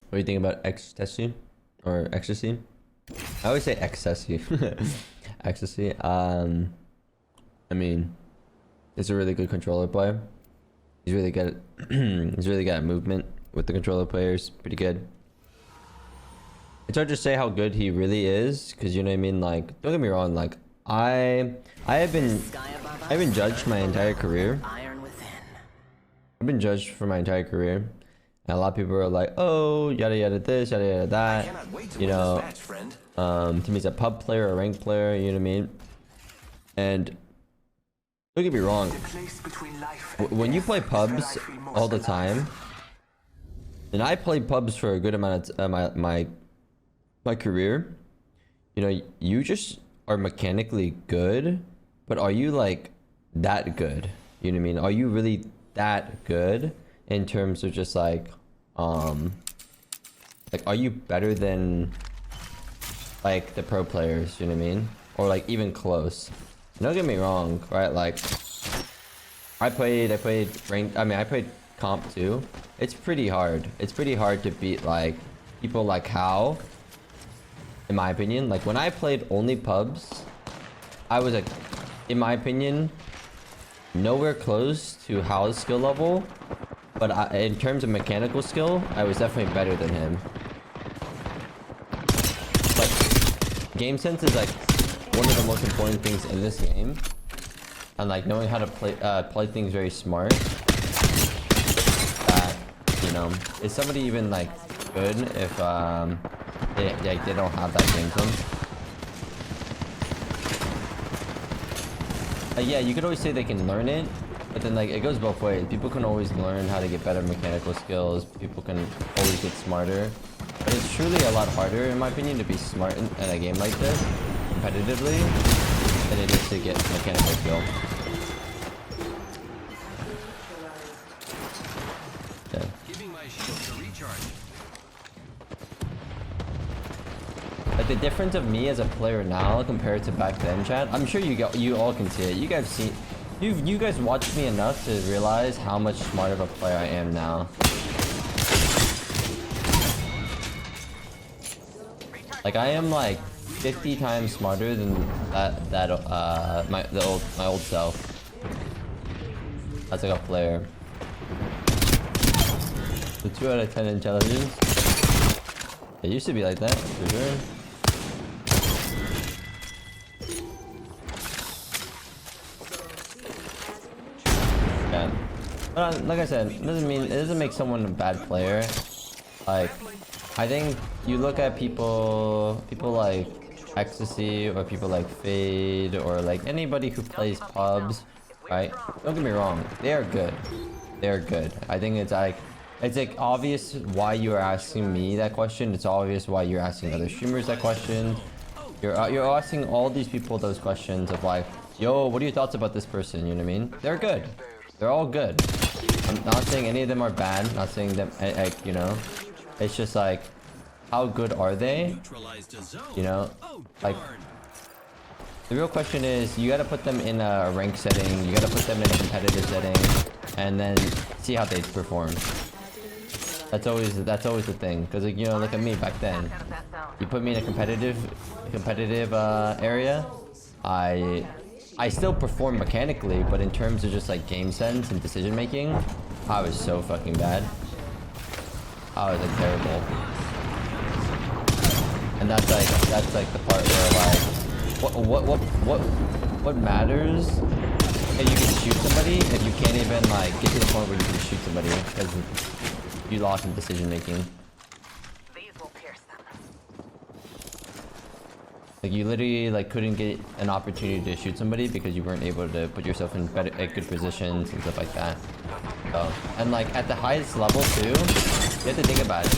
What do you think about Extesyy or Extesyy? I always say Extesyy. Extesyy. I mean, it's a really good controller player. He's really good. He's really good at movement with the controller players. Pretty good. It's hard to say how good he really is, because you know what I mean. Like, don't get me wrong. Like, I've been judged my entire career. I've been judged for my entire career, and a lot of people are like, "Oh, yada yada this, yada yada that." You know, Timmy's a pub player, a ranked player. You know what I mean? And don't get me wrong. When you play pubs all the time, and I played pubs for a good amount of my career, you know, you just are mechanically good, but are you like that good? You know what I mean? Are you really that good in terms of just like are you better than like the pro players? You know what I mean? Or like even close? Don't get me wrong, right? Like I played ranked. I mean, I played comp too. It's pretty hard. It's pretty hard to beat like people like How. In my opinion, like when I played only pubs, I was like, in my opinion, nowhere close to Hal's skill level. But in terms of mechanical skill, I was definitely better than him. But game sense is like one of the most important things in this game, and like knowing how to play things very smart. That, you know, is somebody even like good if they don't have that game sense? Yeah, you could always say they can learn it, but then like it goes both ways. People can always learn how to get better mechanical skills. People can always get smarter, but it's truly a lot harder, in my opinion, to be smart in a game like this competitively than it is to get mechanical skill. Yeah. Giving my shield to recharge. Like the difference of me as a player now compared to back then, chat. I'm sure you all can see it. You guys see, you guys watched me enough to realize how much smarter of a player I am now. Like I am like 50 times smarter than my old self as like a player. The 2 out of 10 intelligence. It used to be like that for sure. Yeah, but like I said, it doesn't make someone a bad player. Like, I think you look at people like Extesyy or people like Faide or like anybody who plays pubs, right? Don't get me wrong, they are good. They are good. I think it's like obvious why you are asking me that question. It's obvious why you're asking other streamers that question. You're asking all these people those questions of like, yo, what are your thoughts about this person? You know what I mean? They're good. They're all good. I'm not saying any of them are bad. Not saying them, you know. It's just like, how good are they? You know, like the real question is, you gotta put them in a rank setting. You gotta put them in a competitive setting, and then see how they perform. That's always the thing. Because like, you know, look at me back then. You put me in a competitive area. I still perform mechanically, but in terms of just like game sense and decision making, I was so fucking bad. I was like terrible. And that's like the part where like what matters if you can shoot somebody if you can't even like get to the point where you can shoot somebody because you lost in decision making. Like you literally like couldn't get an opportunity to shoot somebody because you weren't able to put yourself in good positions and stuff like that. So, and like at the highest level too, you have to think about it.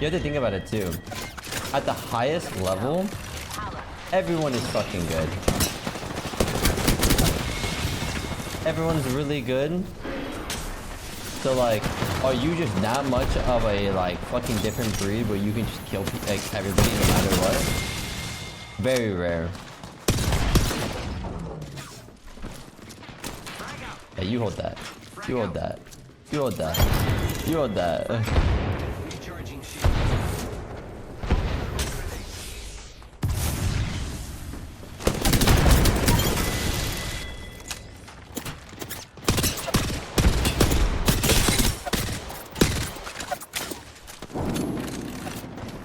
You have to think about it too. At the highest level, everyone is fucking good. Everyone's really good. So like, are you just that much of a like fucking different breed where you can just kill like everybody no matter what? Very rare. Yeah, you hold that. You hold that. You hold that. You want that. Recharging shield.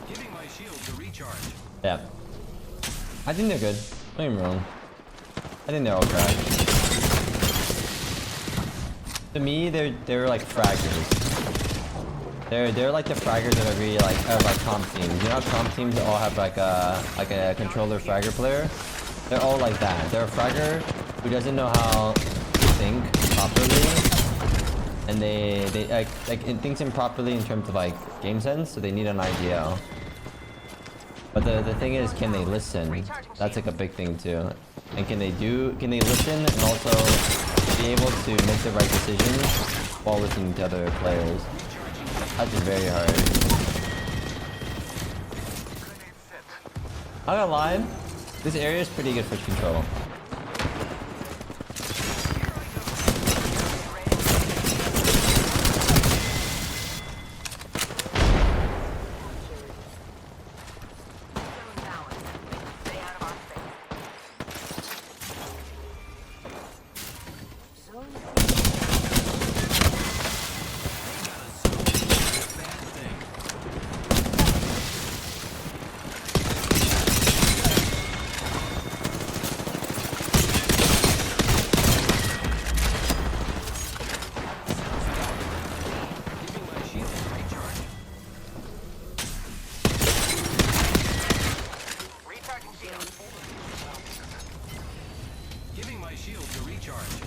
Giving my shield to recharge. Yeah. I think they're good. Don't get me wrong. I think they're all cracked. To me, they're like fraggers. They're like the fraggers that are really like comp teams. You know how comp teams all have like a controller fragger player? They're all like that. They're a fragger who doesn't know how to think properly, and they like it thinks improperly in terms of like game sense. So they need an idea. But the thing is, can they listen? That's like a big thing too. And can they listen and also be able to make the right decisions while listening to other players? That's very hard. I'm not gonna lie, this area is pretty good for control. Giving my shield to recharge.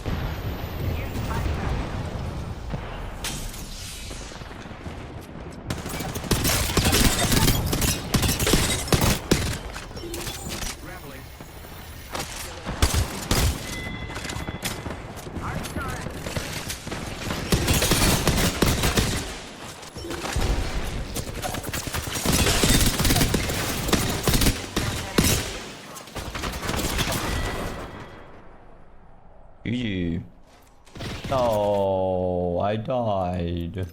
Grappling. GG. Oh, I died.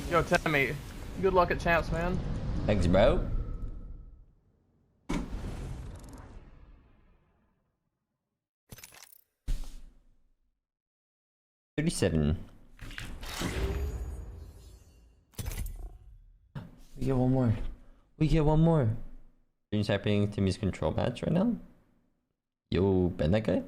Yo, Timmy, good luck at champs, man. Thanks, bro. $37. We get one more. We get one more. Are you typing Timmy's control match right now? Yo, bend that guy?